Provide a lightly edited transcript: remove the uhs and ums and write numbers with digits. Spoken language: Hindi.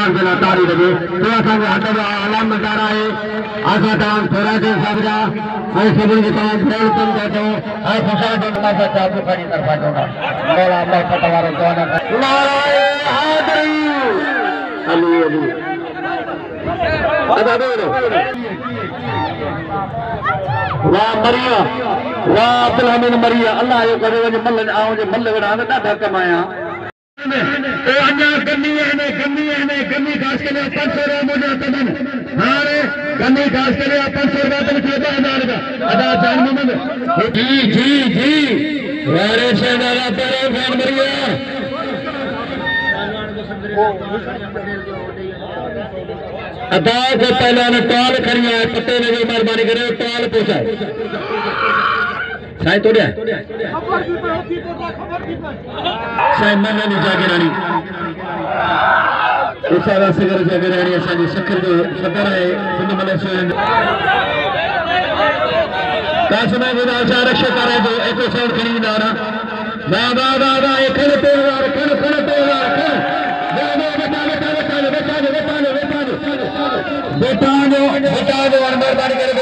जोरदार से ताड़ी लगे थोड़ा सा हट आलाम नजर आए आशा तान थोड़ा से सबरा मैं सभी के तान फ्रेंड तुम कहते हो आई खुशा जो मासा चाबू खड़ी तरफा जोड़ा मौला अल्लाह पतवार दोना नारायण हादरी अली अली अदा दो वाह मरिया वाह अब्दुल हमीद मरिया अल्लाह जो करे वने मल्ल आओ जे मल्ल वड़ा ना दा कमाया ओ अन्या गन्नी खास के लिए 500 रुपए मुझे तमन हां गन्नी खास के लिए 500 रुपए तो 14000 का अदा जान मोहम्मद जी वारे शहनारा पर खान मरिया अदा को पहले ने टॉल खड़ी है पत्ते ने जो मेहरबानी करे टॉल पहुंचाए साई तोड़िया साई मन नहीं जागे रानी इशारा सगर जागे रानी ऐसा जी सखर जो सदर है सिंध मलेशिया कासना विदा आरक्ष करे जो एको साउंड खड़ी ना ना एक खड़े पे बेटा जो मेहरबानी करे